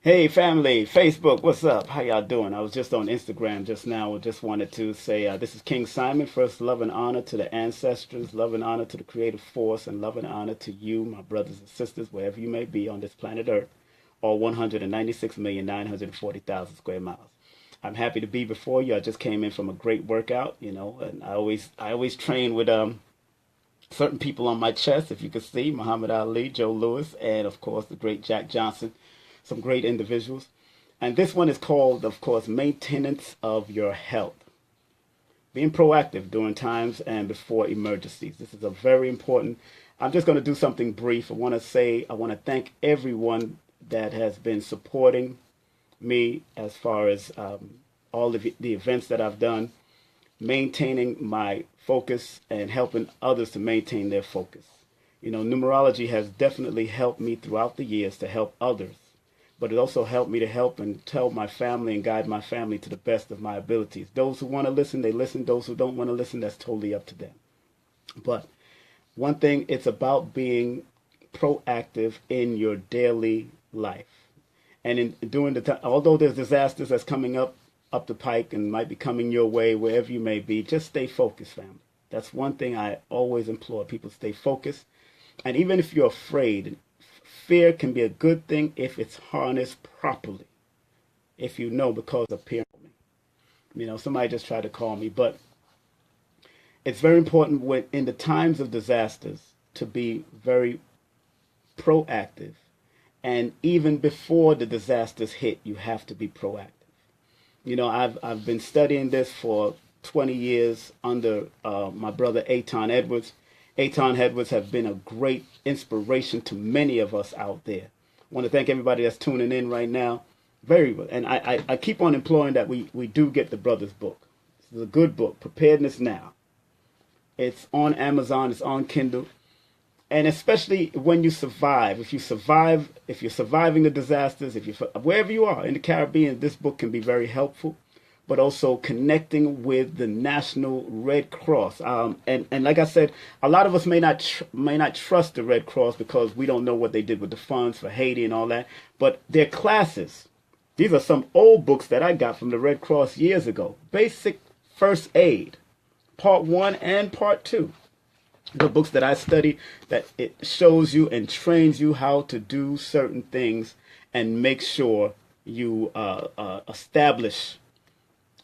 Hey family, Facebook, what's up? How y'all doing? I was just on Instagram just now. I just wanted to say this is King Simon. First, love and honor to the ancestors, love and honor to the creative force, and love and honor to you, my brothers and sisters, wherever you may be on this planet Earth, or 196,940,000 square miles. I'm happy to be before you. I just came in from a great workout, and I always train with certain people on my chest, if you could see, Muhammad Ali, Joe Louis, and of course the great Jack Johnson, some great individuals. And this one is called, of course, Maintenance of Your Health. Being proactive during times and before emergencies. This is a very important. I'm just going to do something brief. I want to thank everyone that has been supporting me as far as all of the events that I've done, maintaining my focus and helping others to maintain their focus. Numerology has definitely helped me throughout the years to help others, but it also helped me to help and tell my family and guide my family to the best of my abilities. Those who want to listen, they listen. Those who don't want to listen, that's totally up to them. But one thing, it's about being proactive in your daily life. And in during the time, although there's disasters that's coming up the pike and might be coming your way, wherever you may be, just stay focused, family. That's one thing I always implore people: stay focused. And even if you're afraid, fear can be a good thing if it's harnessed properly. If you know, because of peer, somebody just tried to call me, but it's very important when in the times of disasters to be very proactive. And even before the disasters hit, you have to be proactive. I've been studying this for 20 years under my brother Aton Edwards. Aton Edwards have been a great inspiration to many of us out there. I want to thank everybody that's tuning in right now. Very good. And I keep on imploring that we do get the brother's book. It's a good book, Preparedness Now. It's on Amazon, it's on Kindle. And especially when you survive, if you're surviving the disasters, if you wherever you are in the Caribbean, this book can be very helpful. But also connecting with the National Red Cross, and like I said, a lot of us may not trust the Red Cross because we don't know what they did with the funds for Haiti and all that. But their classes, these are some old books that I got from the Red Cross years ago. Basic first aid, part 1 and part 2. The books that I study, that it shows you and trains you how to do certain things and make sure you establish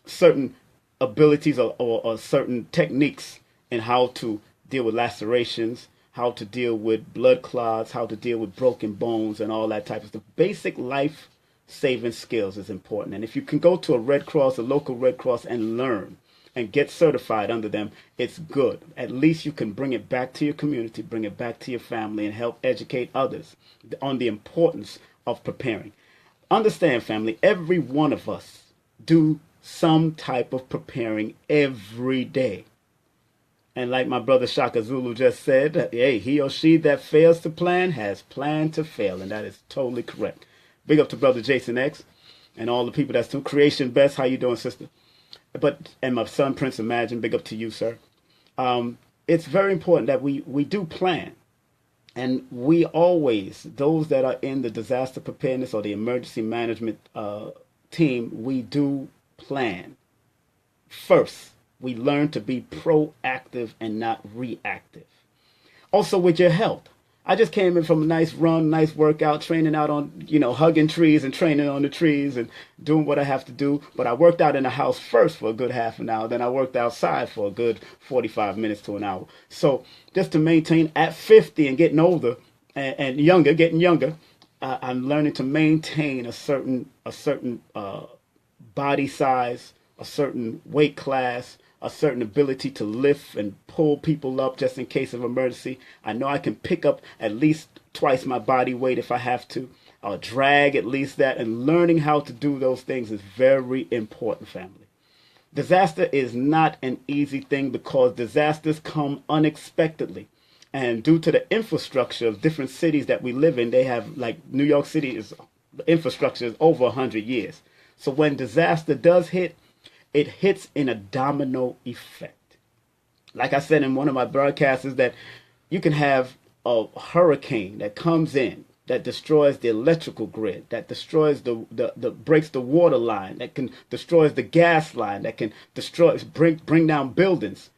certain abilities or certain techniques in how to deal with lacerations, how to deal with blood clots, how to deal with broken bones and all that type of stuff. Basic life saving skills is important. And if you can go to a Red Cross, a local Red Cross, and learn and get certified under them, it's good. At least you can bring it back to your community, bring it back to your family, and help educate others on the importance of preparing. Understand, family, every one of us do some type of preparing every day. And like my brother Shaka Zulu just said, hey, he or she that fails to plan has planned to fail. And that is totally correct. Big up to brother Jason X and all the people that's doing Creation Best. How you doing, sister? And my son Prince Imagine, big up to you, sir. It's very important that we do plan. And we always, those that are in the disaster preparedness or the emergency management team, we do plan. First, we learn to be proactive and not reactive. Also with your health. I just came in from a nice run, nice workout, training out on, hugging trees and training on the trees and doing what I have to do. But I worked out in the house first for a good half an hour. Then I worked outside for a good 45 minutes to an hour. So just to maintain at 50 and getting older and younger, getting younger, I'm learning to maintain a certain body size, a certain weight class, a certain ability to lift and pull people up just in case of emergency. I know I can pick up at least twice my body weight if I have to. I'll drag at least that. And learning how to do those things is very important, family. Disaster is not an easy thing because disasters come unexpectedly. And due to the infrastructure of different cities that we live in, they have, like New York City, the infrastructure is over 100 years. So when disaster does hit, it hits in a domino effect. Like I said in one of my broadcasts, is that you can have a hurricane that comes in that destroys the electrical grid, that destroys the breaks the water line, that can destroys the gas line, that can destroy bring down buildings,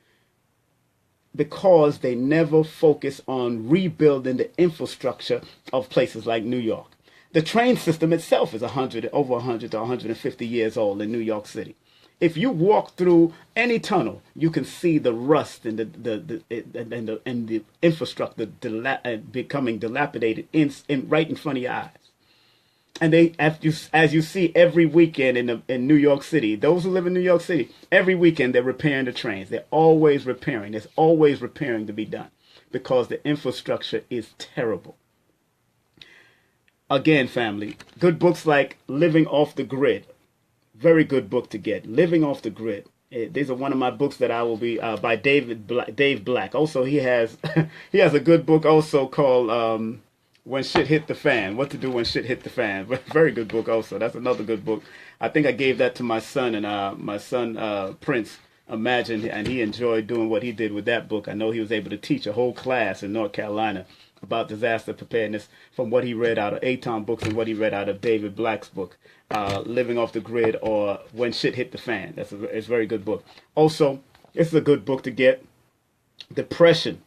because they never focus on rebuilding the infrastructure of places like New York. The train system itself is over 100 to 150 years old in New York City. If you walk through any tunnel, you can see the rust and the infrastructure becoming dilapidated right in front of your eyes. And as you see every weekend in New York City, those who live in New York City, every weekend they're repairing the trains. They're always repairing. There's always repairing to be done because the infrastructure is terrible. Again, family, good books like Living Off the Grid, very good book to get. Living Off the Grid. These are one of my books that I will be by Dave Black. Also, he has he has a good book also called When Shit Hit the Fan. What to Do When Shit Hit the Fan. Very good book also. That's another good book. I think I gave that to my son, and my son Prince imagined, and he enjoyed doing what he did with that book. I know he was able to teach a whole class in North Carolina about disaster preparedness from what he read out of Aton books and what he read out of David Black's book, Living Off the Grid, or When Shit Hit the Fan. It's a very good book. Also, it's a good book to get. Depression,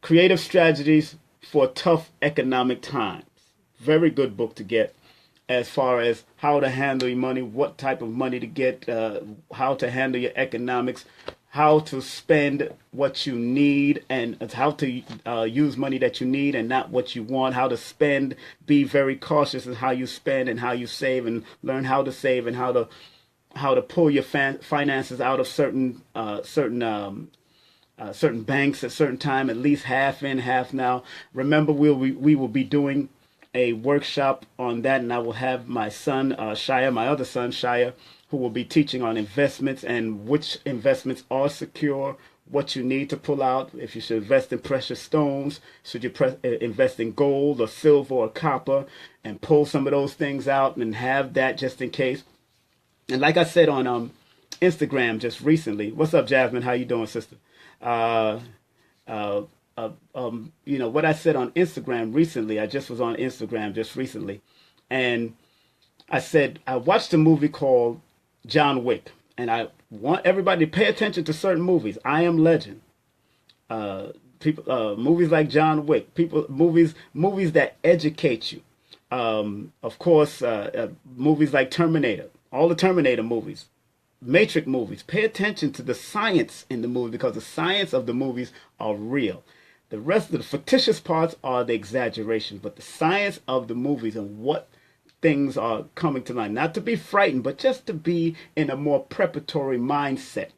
Creative Strategies for Tough Economic Times. Very good book to get as far as how to handle your money, what type of money to get, how to handle your economics, how to spend what you need, and how to use money that you need and not what you want, how to spend, be very cautious in how you spend and how you save, and learn how to save and how to pull your finances out of certain banks at certain time, at least half in, half now. Remember, we will be doing a workshop on that, and I will have my son, Shia, my other son, Shia, who will be teaching on investments and which investments are secure, what you need to pull out, if you should invest in precious stones, should you invest in gold or silver or copper, and pull some of those things out and have that just in case. And like I said on Instagram just recently, what's up, Jasmine? How you doing, sister? What I said on Instagram recently, I just was on Instagram just recently, and I said I watched a movie called John Wick, and I want everybody to pay attention to certain movies. I Am Legend, movies like John Wick, movies that educate you. Of course, movies like Terminator, all the Terminator movies, Matrix movies. Pay attention to the science in the movie, because the science of the movies are real. The rest of the fictitious parts are the exaggeration, but the science of the movies and what things are coming to light. Not to be frightened, but just to be in a more preparatory mindset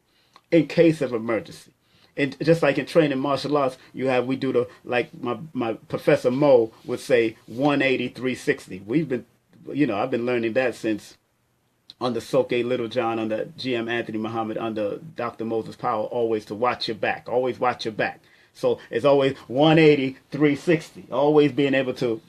in case of emergency. And just like in training martial arts, we do like my Professor Mo would say, 180, 360. I've been learning that since under Soke Littlejohn, under GM Anthony Muhammad, under Dr. Moses Powell, always to watch your back. Always watch your back. So it's always 180, 360. Always being able to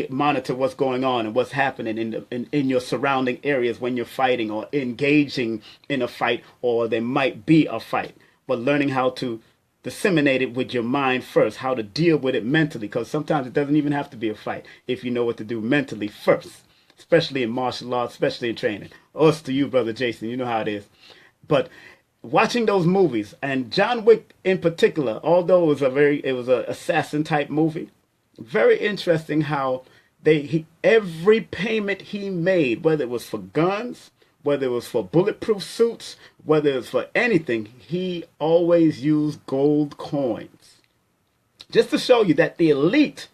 monitor what's going on and what's happening in your surrounding areas when you're fighting or engaging in a fight, or there might be a fight. But learning how to disseminate it with your mind first, how to deal with it mentally, because sometimes it doesn't even have to be a fight if you know what to do mentally first, especially in martial arts, especially in training. Us to you, Brother Jason, you know how it is. But watching those movies, and John Wick in particular, although it was a assassin type movie, very interesting how every payment he made, whether it was for guns, whether it was for bulletproof suits, whether it was for anything, he always used gold coins. Just to show you that the elite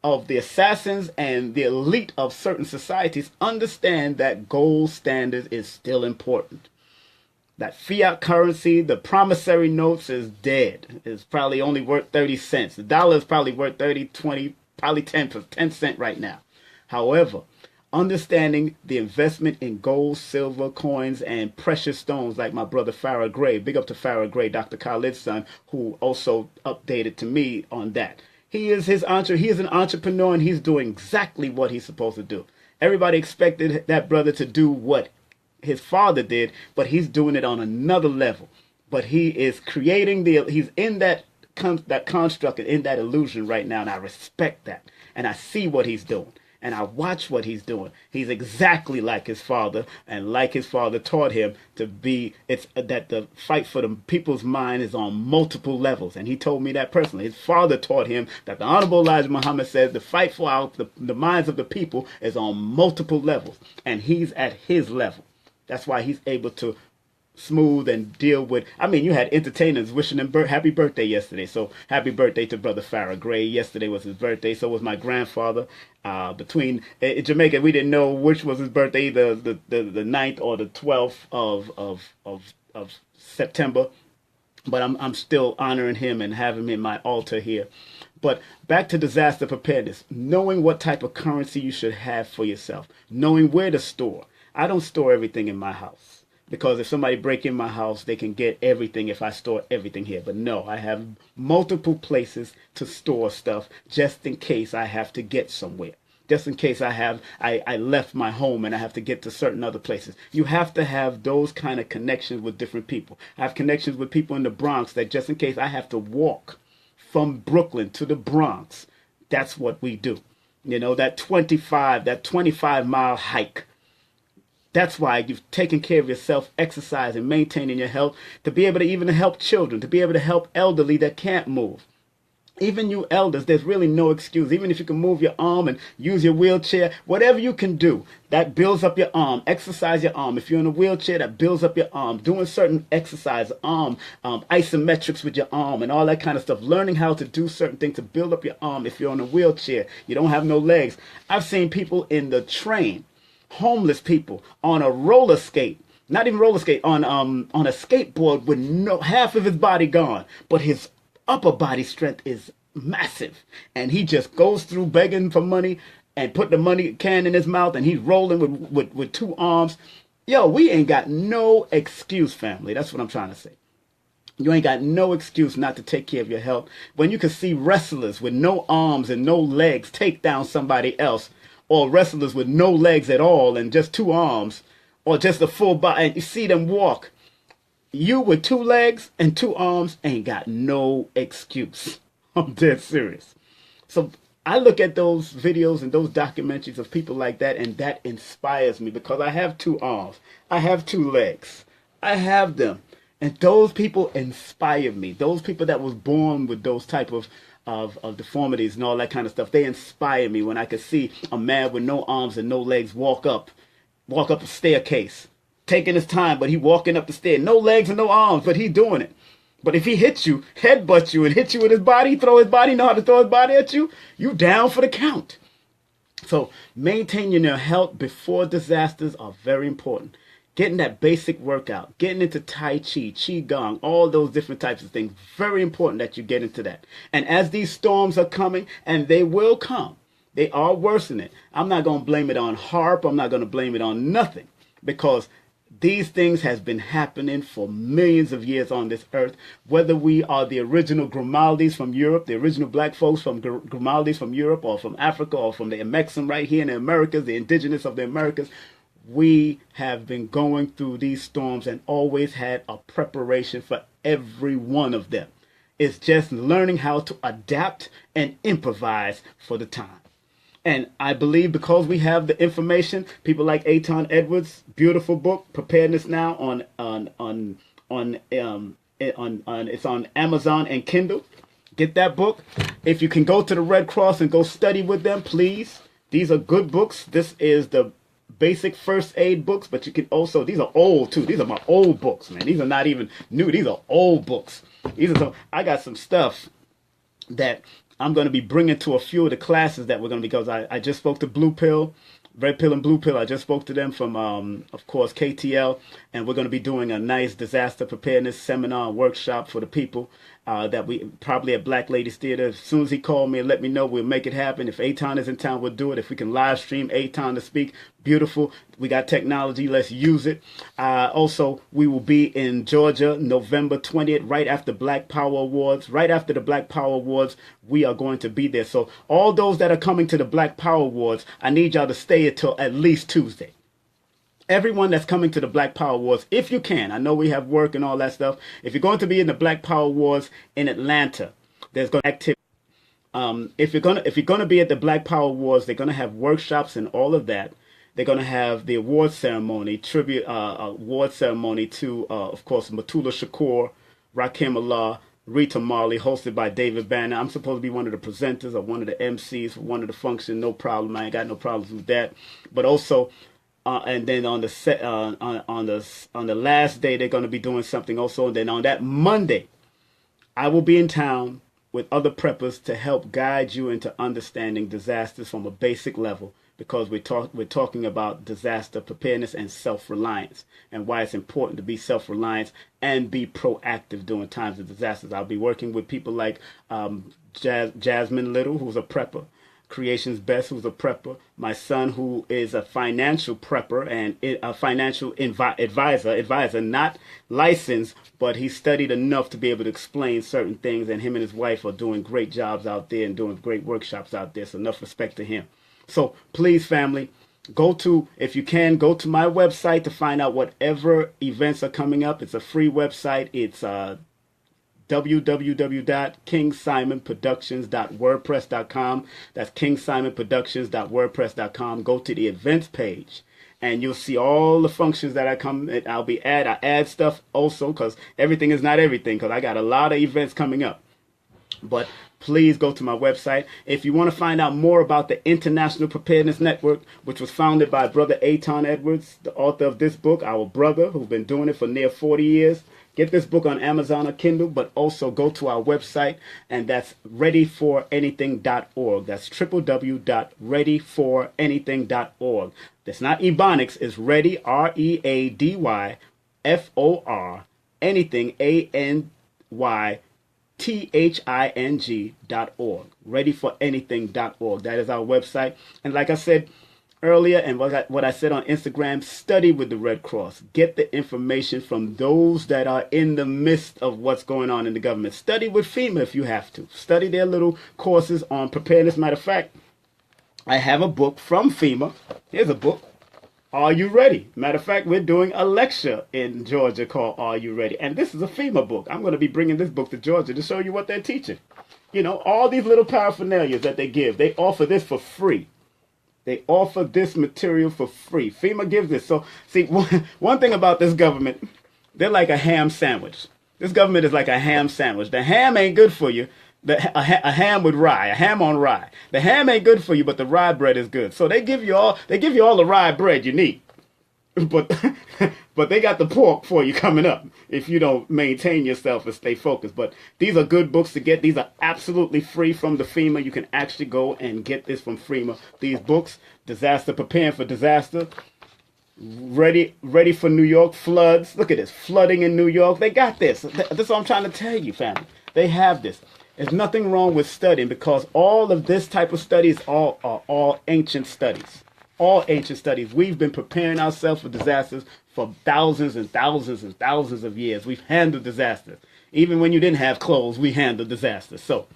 of the assassins and the elite of certain societies understand that gold standard is still important. That fiat currency, the promissory notes, is dead. It's probably only worth 30 cents. The dollar is probably worth 30, 20, probably 10 cents right now. However, understanding the investment in gold, silver, coins, and precious stones, like my brother Farrah Gray, big up to Farrah Gray, Dr. Khalid's son, who also updated to me on that. He is an entrepreneur, and he's doing exactly what he's supposed to do. Everybody expected that brother to do what his father did, but he's doing it on another level. But he is he's in that construct and in that illusion right now, and I respect that. and I see what he's doing. And I watch what he's doing. He's exactly like his father, and like his father taught him to be. It's that the fight for the people's mind is on multiple levels, and he told me that personally. His father taught him that the Honorable Elijah Muhammad says the fight for the minds of the people is on multiple levels, and he's at his level. That's why he's able to smooth and deal with. I mean, you had entertainers wishing him happy birthday yesterday. So happy birthday to Brother Farrah Gray. Yesterday was his birthday. So was my grandfather. Between in Jamaica, we didn't know which was his birthday, the 9th or the 12th of September. But I'm still honoring him and having him in my altar here. But back to disaster preparedness, knowing what type of currency you should have for yourself, knowing where to store. I don't store everything in my house. Because if somebody break in my house, they can get everything if I store everything here. But no, I have multiple places to store stuff just in case I have to get somewhere. Just in case I left my home and I have to get to certain other places. You have to have those kind of connections with different people. I have connections with people in the Bronx that just in case I have to walk from Brooklyn to the Bronx, that's what we do. You know, that 25-mile hike. That's why you've taken care of yourself, exercising, maintaining your health, to be able to even help children, to be able to help elderly that can't move. Even you elders, there's really no excuse. Even if you can move your arm and use your wheelchair, whatever you can do, that builds up your arm. Exercise your arm. If you're in a wheelchair, that builds up your arm. Doing certain exercise, isometrics with your arm and all that kind of stuff. Learning how to do certain things to build up your arm if you're in a wheelchair. You don't have no legs. I've seen people in the train, homeless people on a roller skate, not even roller skate, on a skateboard with no half of his body gone, but his upper body strength is massive, and he just goes through begging for money and put the money can in his mouth, and he's rolling with two arms. Yo, we ain't got no excuse, family. That's what I'm trying to say. You ain't got no excuse not to take care of your health when you can see wrestlers with no arms and no legs take down somebody else, or wrestlers with no legs at all and just two arms, or just a full body, and you see them walk. You with two legs and two arms ain't got no excuse. I'm dead serious. So I look at those videos and those documentaries of people like that, and that inspires me because I have two arms. I have two legs. I have them. And those people inspire me. Those people that was born with those type of deformities and all that kind of stuff, they inspire me when I could see a man with no arms and no legs walk up a staircase, taking his time, but he walking up the stair, no legs and no arms, but he doing it. But if he hits you, headbutt you, and hit you with his body, know how to throw his body at you, you down for the count. So maintaining your health before disasters are very important. Getting that basic workout, getting into Tai Chi, Qigong, all those different types of things. Very important that you get into that. And as these storms are coming, and they will come, they are worsening. I'm not going to blame it on HARP. I'm not going to blame it on nothing. Because these things has been happening for millions of years on this earth. Whether we are the original Grimaldis from Europe, the original black folks from Grimaldis from Europe, or from Africa, or from the Mexican right here in the Americas, the indigenous of the Americas, we have been going through these storms and always had a preparation for every one of them. It's just learning how to adapt and improvise for the time. And I believe because we have the information, people like Aton Edwards' beautiful book, Preparedness Now, it's on Amazon and Kindle. Get that book. If you can go to the Red Cross and go study with them, please. These are good books. This is the basic first aid books, but you can also, these are old too. These are my old books, man. These are not even new. These are old books. I got some stuff that I'm going to be bringing to a few of the classes that we're going to, because I just spoke to Blue Pill, Red Pill and Blue Pill. I just spoke to them from, of course, KTL, and we're going to be doing a nice disaster preparedness seminar workshop for the people that we probably at Black Ladies Theater. As soon as he called me and let me know, we'll make it happen. If Aton is in town, we'll do it. If we can live stream Aton to speak, beautiful. We got technology. Let's use it. Also, we will be in Georgia November 20th, right after Black Power Awards. Right after the Black Power Awards, we are going to be there. So all those that are coming to the Black Power Awards, I need y'all to stay until at least Tuesday. Everyone that's coming to the Black Power Awards, if you can, I know we have work and all that stuff. If you're going to be in the Black Power Awards in Atlanta, there's going to be activity. If you're gonna be at the Black Power Awards, they're gonna have workshops and all of that. They're gonna have the award ceremony, tribute award ceremony to, of course, Matula Shakur, Rakim Allah, Rita Marley, hosted by David Banner. I'm supposed to be one of the presenters or one of the MCs for one of the functions. No problem. I ain't got no problems with that. But also, and then on the on the last day, they're going to be doing something also. And then on that Monday, I will be in town with other preppers to help guide you into understanding disasters from a basic level, because we're talking about disaster preparedness and self-reliance, and why it's important to be self-reliant and be proactive during times of disasters. I'll be working with people like Jasmine Little, who's a prepper, Creation's Best, who's a prepper, my son, who is a financial prepper and a financial advisor, not licensed, but he studied enough to be able to explain certain things, and him and his wife are doing great jobs out there and doing great workshops out there, so enough respect to him. So please, family, if you can, go to my website to find out whatever events are coming up. It's a free website. It's www.kingsimonproductions.wordpress.com. That's kingsimonproductions.wordpress.com. Go to the events page, and you'll see all the functions that I add stuff also, because everything is not everything, because I got a lot of events coming up. But please go to my website. If you want to find out more about the International Preparedness Network, which was founded by Brother Aton Edwards, the author of this book, our brother, who's been doing it for near 40 years. Get this book on Amazon or Kindle, but also go to our website, and that's readyforanything.org. That's www.readyforanything.org. That's not Ebonics, it's ready, READYFOR, anything, ANYTHING.org. Readyforanything.org. That is our website. And like I said earlier, and what I said on Instagram, study with the Red Cross. Get the information from those that are in the midst of what's going on in the government. Study with FEMA if you have to. Study their little courses on preparedness. Matter of fact, I have a book from FEMA. Here's a book. Are You Ready? Matter of fact, we're doing a lecture in Georgia called Are You Ready? And this is a FEMA book. I'm going to be bringing this book to Georgia to show you what they're teaching. You know, all these little paraphernalias that they give, they offer this for free. They offer this material for free. FEMA gives this. So, see, one thing about this government, they're like a ham sandwich. This government is like a ham sandwich. The ham ain't good for you. A ham with rye, a ham on rye. The ham ain't good for you, but the rye bread is good. So they give you all the rye bread you need. But they got the pork for you coming up if you don't maintain yourself and stay focused. But these are good books to get. These are absolutely free from the FEMA. You can actually go and get this from FEMA. These books, Disaster Preparing for Disaster, Ready for New York, Floods. Look at this, flooding in New York. They got this. That's what I'm trying to tell you, family. They have this. There's nothing wrong with studying, because all of this type of studies are all ancient studies. All ancient studies. We've been preparing ourselves for disasters for thousands and thousands and thousands of years. We've handled disasters. Even when you didn't have clothes, we handled disasters. So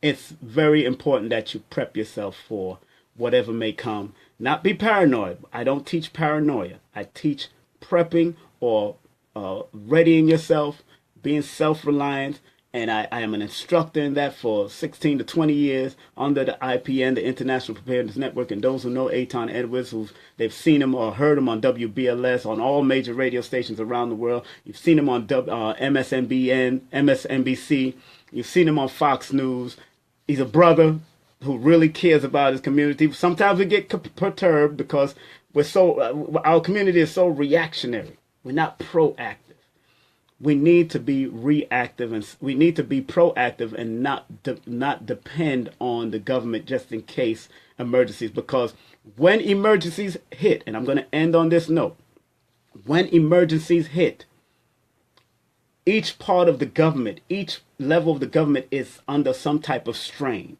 it's very important that you prep yourself for whatever may come. Not be paranoid. I don't teach paranoia. I teach prepping or readying yourself, being self-reliant. And I am an instructor in that for 16 to 20 years under the IPN, the International Preparedness Network. And those who know Aton Edwards, they've seen him or heard him on WBLS, on all major radio stations around the world. You've seen him on MSNBC. You've seen him on Fox News. He's a brother who really cares about his community. Sometimes we get perturbed because our community is so reactionary. We're not proactive. We need to be reactive, and we need to be proactive and not depend on the government just in case emergencies. Because when emergencies hit, and I'm going to end on this note, when emergencies hit, each part of the government, each level of the government is under some type of strain.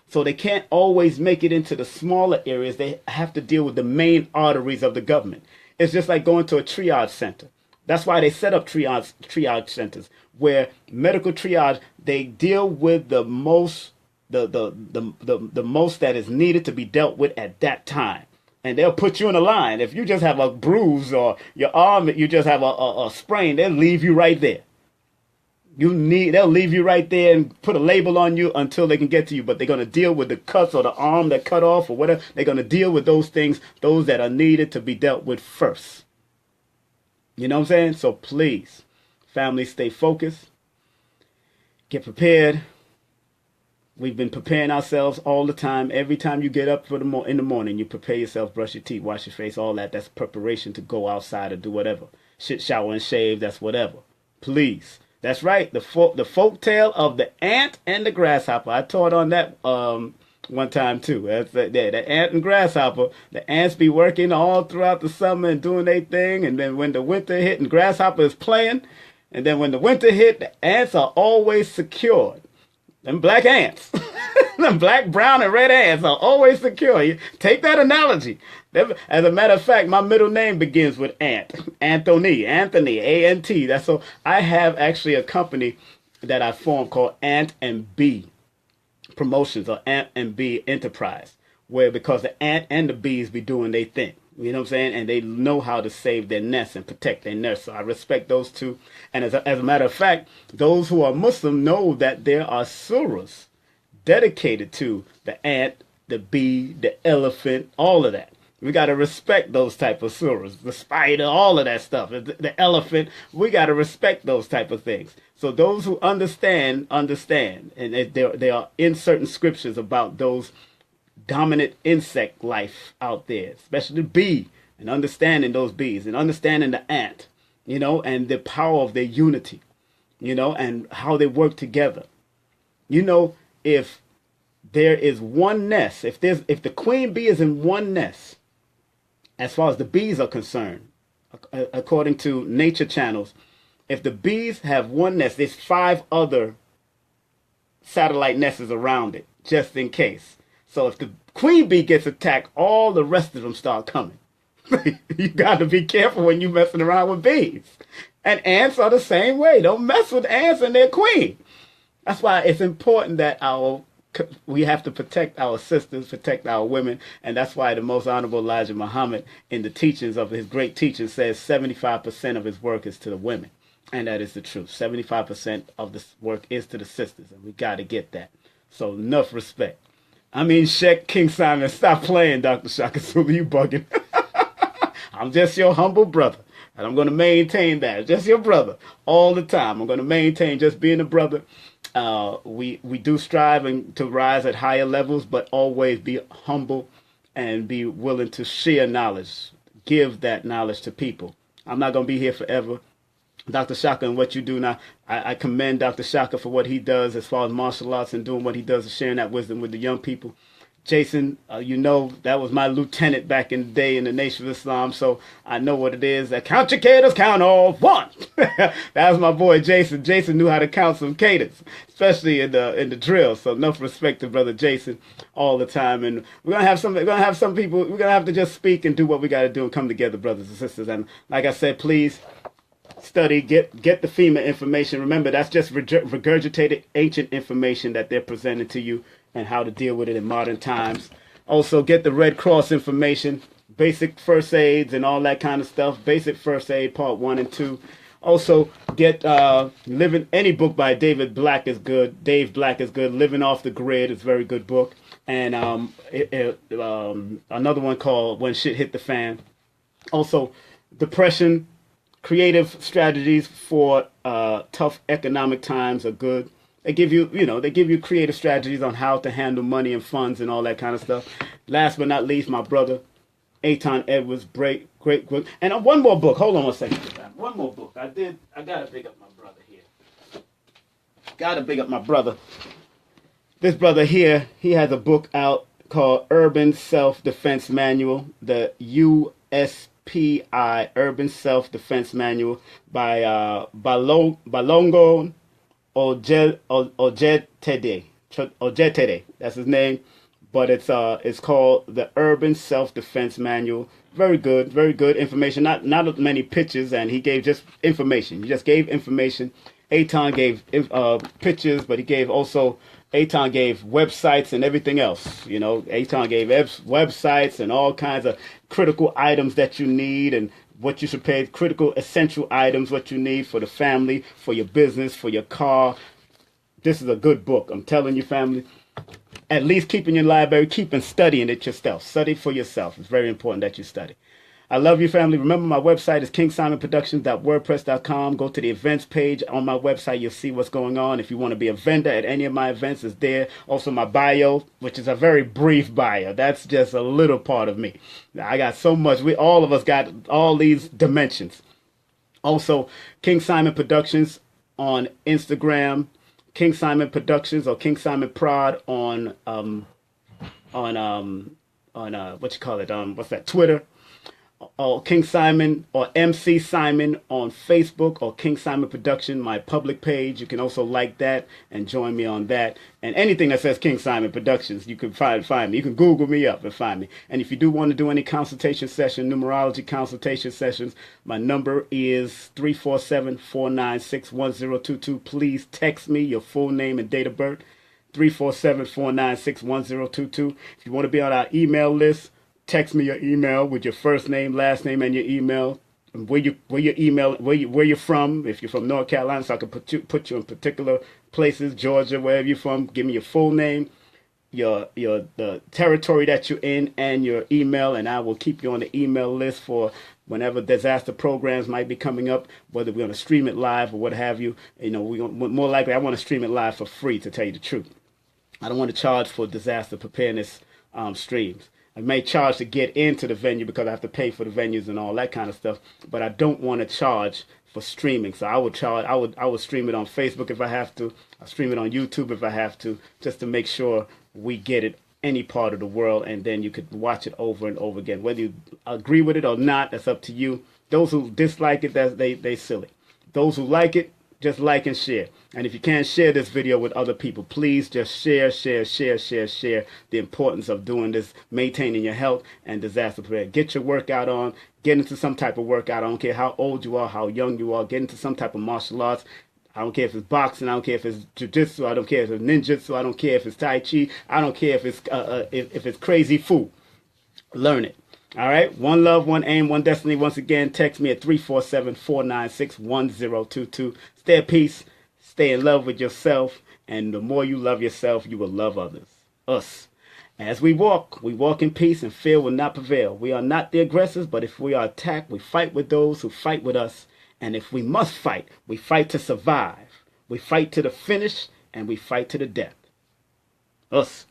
So they can't always make it into the smaller areas. They have to deal with the main arteries of the government. It's just like going to a triage center. That's why they set up triage centers where medical triage, they deal with the most most that is needed to be dealt with at that time. And they'll put you in a line. If you just have a bruise or your arm, you just have a sprain, they'll leave you right there. They'll leave you right there and put a label on you until they can get to you. But they're going to deal with the cuts or the arm that cut off or whatever. They're going to deal with those things, those that are needed to be dealt with first. You know what I'm saying? So please, family, stay focused. Get prepared. We've been preparing ourselves all the time. Every time you get up in the morning, you prepare yourself, brush your teeth, wash your face, all that. That's preparation to go outside or do whatever. Shit, shower and shave, that's whatever. Please. That's right. The folk tale of the ant and the grasshopper. I taught on that one time too. The ant and grasshopper. The ants be working all throughout the summer and doing their thing. And then when the winter hit and grasshopper is playing, and then when the winter hit, the ants are always secured. Them black ants, them black, brown, and red ants are always secure. You take that analogy. As a matter of fact, my middle name begins with Ant. Anthony, A-N-T. That's so. I have actually a company that I formed called Ant and Bee Promotions or Ant and Bee Enterprise, where because the ant and the bees be doing their thing. You know what I'm saying? And they know how to save their nests and protect their nests. So I respect those two. And as a matter of fact, those who are Muslim know that there are surahs dedicated to the ant, the bee, the elephant, all of that. We got to respect those type of surahs, the spider, all of that stuff, the elephant. We got to respect those type of things. So those who understand. And there are in certain scriptures about those dominant insect life out there, especially the bee, and understanding those bees and understanding the ant, and the power of their unity, and how they work together. If there is one nest, if the queen bee is in one nest, as far as the bees are concerned, according to nature channels, if the bees have one nest, there's 5 other satellite nests around it, just in case. So if the queen bee gets attacked, all the rest of them start coming. You got to be careful when you're messing around with bees. And ants are the same way. Don't mess with ants and their queen. That's why it's important that we have to protect our sisters, protect our women. And that's why the most honorable Elijah Muhammad, in the teachings of his great teaching, says 75% of his work is to the women. And that is the truth. 75% of this work is to the sisters. And we got to get that. So enough respect. I mean, Sheikh King Simon, stop playing, Dr. Shaka Zulu, you bugging. I'm just your humble brother, and I'm going to maintain that. Just your brother all the time. I'm going to maintain just being a brother. We do strive to rise at higher levels, but always be humble and be willing to share knowledge, give that knowledge to people. I'm not going to be here forever. Dr. Shaka and what you do now, I commend Dr. Shaka for what he does as far as martial arts and doing what he does and sharing that wisdom with the young people. Jason, that was my lieutenant back in the day in the Nation of Islam, so I know what it is. Count your cadence, count all 1. That was my boy Jason. Jason knew how to count some cadence, especially in the drill. So enough respect to brother Jason all the time. And we're gonna have some people. We're gonna have to just speak and do what we got to do and come together, brothers and sisters. And like I said, please study, get the FEMA information. Remember, that's just regurgitated ancient information that they're presenting to you and how to deal with it in modern times. Also, get the Red Cross information, basic first aids and all that kind of stuff. Basic first aid, part 1 and 2. Also, get any book by David Black is good. Dave Black is good. Living Off the Grid is a very good book. And another one called When Shit Hit the Fan. Also, Depression, creative strategies for tough economic times are good. They give you creative strategies on how to handle money and funds and all that kind of stuff. Last but not least, my brother, Aton Edwards, great book. And one more book. Hold on one second. One more book. I gotta big up my brother here. Gotta big up my brother. This brother here, he has a book out called Urban Self-Defense Manual, the USPI, Urban Self-Defense Manual by Balongo Ojetede. That's his name. But it's called the Urban Self-Defense Manual. Very good information. Not many pictures, and he gave just information. He just gave information. Aton gave pictures, but he gave also Aton gave websites and everything else. You know, Aton gave websites and all kinds of critical items that you need and what you should pay, critical essential items, what you need for the family, for your business, for your car. This is a good book. I'm telling you, family. At least keep in your library, keep and studying it yourself. Study for yourself. It's very important that you study. I love you, family. Remember, my website is kingsimonproductions.wordpress.com. Go to the events page on my website. You'll see what's going on. If you want to be a vendor at any of my events, it's there. Also, my bio, which is a very brief bio. That's just a little part of me. I got so much. All of us got all these dimensions. Also, King Simon Productions on Instagram, King Simon Productions or King Simon Prod on what you call it? What's that? Twitter. Or King Simon or MC Simon on Facebook, or King Simon Production, my public page. You can also like that and join me on that. And anything that says King Simon Productions, you can find me. You can Google me up and find me. And if you do want to do any consultation session, numerology consultation sessions, my number is 347-496-1022. Please text me your full name and date of birth. 347-496-1022. If you want to be on our email list, text me your email with your first name, last name, and your email. Where you're from. If you're from North Carolina, so I can put you in particular places, Georgia, wherever you're from. Give me your full name, the territory that you're in, and your email, and I will keep you on the email list for whenever disaster programs might be coming up, whether we're going to stream it live or what have you. You know, more likely I want to stream it live for free, to tell you the truth. I don't want to charge for disaster preparedness streams. I may charge to get into the venue because I have to pay for the venues and all that kind of stuff, but I don't want to charge for streaming. So I would stream it on Facebook if I have to. I'll stream it on YouTube if I have to, just to make sure we get it any part of the world, and then you could watch it over and over again. Whether you agree with it or not, that's up to you. Those who dislike it, they silly. Those who like it, just like and share. And if you can't share this video with other people, please just share the importance of doing this, maintaining your health and disaster preparedness. Get your workout on. Get into some type of workout. I don't care how old you are, how young you are. Get into some type of martial arts. I don't care if it's boxing. I don't care if it's jiu-jitsu. I don't care if it's ninjutsu. I don't care if it's tai chi. I don't care if it's crazy food. Learn it. All right. One love, one aim, one destiny. Once again, text me at 347-496-1022. Stay at peace. Stay in love with yourself. And the more you love yourself, you will love others. Us. As we walk in peace, and fear will not prevail. We are not the aggressors, but if we are attacked, we fight with those who fight with us. And if we must fight, we fight to survive. We fight to the finish, and we fight to the death. Us.